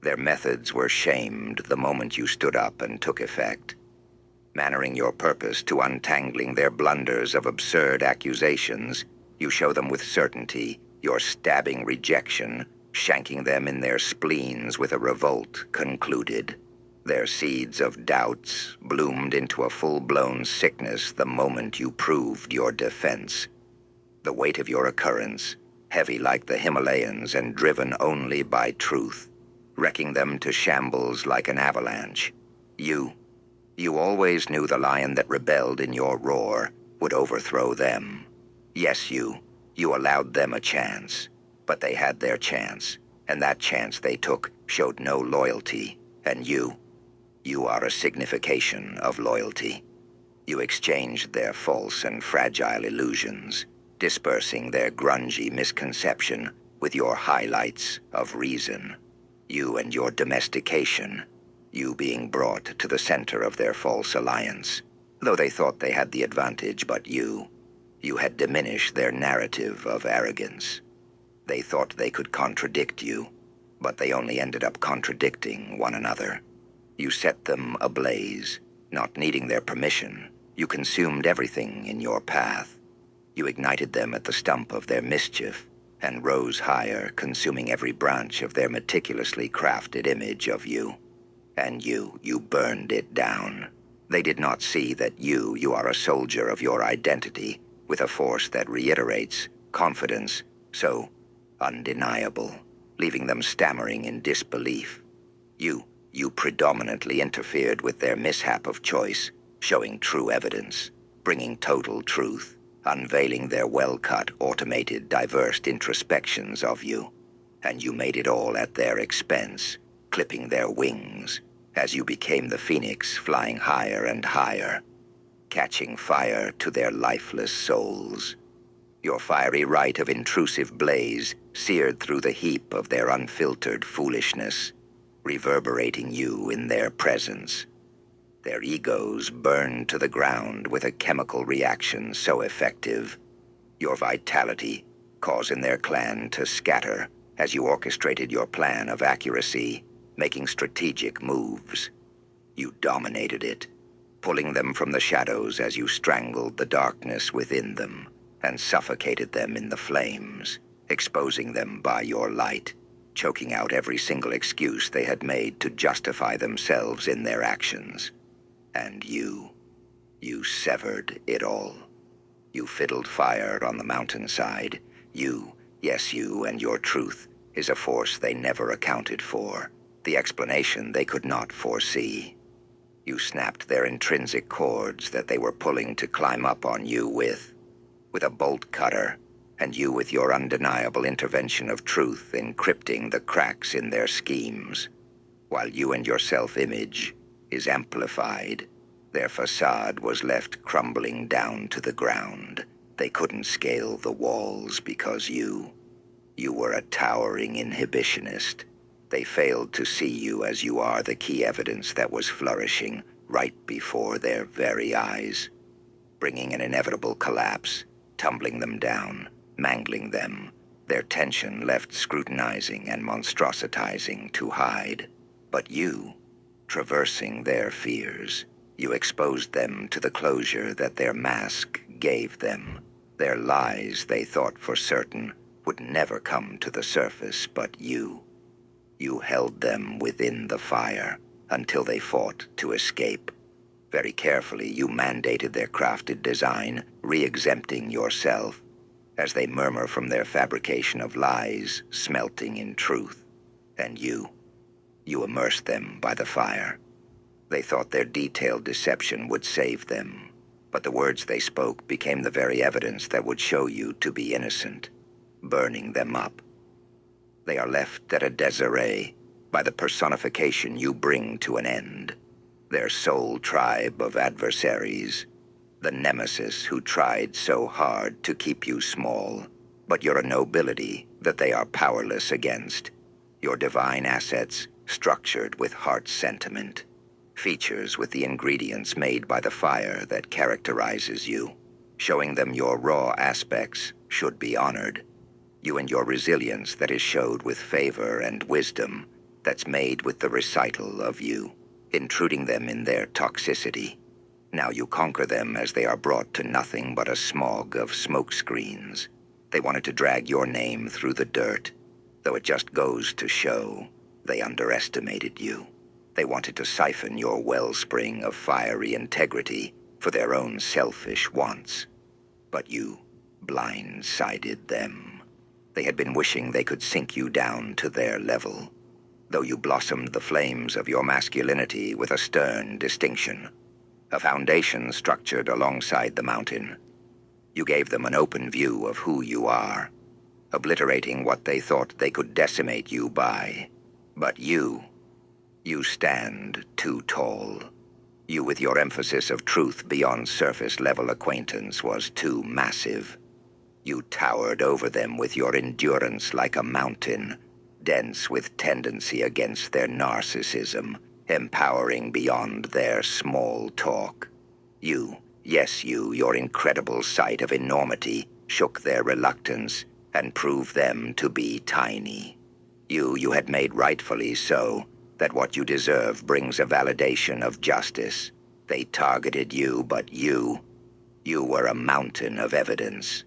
Their methods were shamed the moment you stood up and took effect, mannering your purpose to untangling their blunders of absurd accusations. You show them with certainty your stabbing rejection, shanking them in their spleens with a revolt concluded. Their seeds of doubts bloomed into a full-blown sickness the moment you proved your defense. The weight of your occurrence, heavy like the Himalayas and driven only by truth, wrecking them to shambles like an avalanche. You always knew the lion that rebelled in your roar would overthrow them. Yes, you allowed them a chance, but they had their chance, and that chance they took showed no loyalty, and you are a signification of loyalty. You exchanged their false and fragile illusions, dispersing their grungy misconception with your highlights of reason. You and your domestication, you being brought to the center of their false alliance, though they thought they had the advantage, but you had diminished their narrative of arrogance. They thought they could contradict you, but they only ended up contradicting one another. You set them ablaze, not needing their permission. You consumed everything in your path. You ignited them at the stump of their mischief, and rose higher, consuming every branch of their meticulously crafted image of you. And you burned it down. They did not see that you are a soldier of your identity, with a force that reiterates confidence so undeniable, leaving them stammering in disbelief. You predominantly interfered with their mishap of choice, showing true evidence, bringing total truth, unveiling their well-cut, automated, diverse introspections of you. And you made it all at their expense, clipping their wings, as you became the phoenix flying higher and higher, catching fire to their lifeless souls. Your fiery rite of intrusive blaze seared through the heap of their unfiltered foolishness, reverberating you in their presence. Their egos burned to the ground with a chemical reaction so effective, your vitality causing their clan to scatter as you orchestrated your plan of accuracy, making strategic moves. You dominated it, pulling them from the shadows as you strangled the darkness within them and suffocated them in the flames, exposing them by your light, choking out every single excuse they had made to justify themselves in their actions. And you severed it all. You fiddled fire on the mountainside. Yes, you and your truth is a force they never accounted for, the explanation they could not foresee. You snapped their intrinsic cords that they were pulling to climb up on you with a bolt cutter, and you with your undeniable intervention of truth encrypting the cracks in their schemes. While you and your self-image is amplified, their facade was left crumbling down to the ground. They couldn't scale the walls because you were a towering inhibitionist. They failed to see you as you are the key evidence that was flourishing right before their very eyes, bringing an inevitable collapse, tumbling them down, mangling them, their tension left scrutinizing and monstrositizing to hide. But you, traversing their fears, you exposed them to the closure that their mask gave them. Their lies they thought for certain would never come to the surface, but you held them within the fire until they fought to escape. Very carefully, you mandated their crafted design, re-exempting yourself, as they murmur from their fabrication of lies, smelting in truth. And you immersed them by the fire. They thought their detailed deception would save them, but the words they spoke became the very evidence that would show you to be innocent, burning them up. They are left at a disarray by the personification you bring to an end, their sole tribe of adversaries, the nemesis who tried so hard to keep you small, but you're a nobility that they are powerless against, your divine assets structured with heart sentiment, features with the ingredients made by the fire that characterizes you, showing them your raw aspects should be honored, you and your resilience that is showed with favor and wisdom, that's made with the recital of you, intruding them in their toxicity. Now you conquer them as they are brought to nothing but a smog of smokescreens. They wanted to drag your name through the dirt, though it just goes to show they underestimated you. They wanted to siphon your wellspring of fiery integrity for their own selfish wants. But you blindsided them. They had been wishing they could sink you down to their level, though you blossomed the flames of your masculinity with a stern distinction, a foundation structured alongside the mountain. You gave them an open view of who you are, obliterating what they thought they could decimate you by. But you stand too tall. You, with your emphasis of truth beyond surface-level acquaintance, was too massive. You towered over them with your endurance like a mountain, dense with tendency against their narcissism, empowering beyond their small talk. You, yes you, your incredible sight of enormity, shook their reluctance and proved them to be tiny. You had made rightfully so, that what you deserve brings a validation of justice. They targeted you, but you were a mountain of evidence.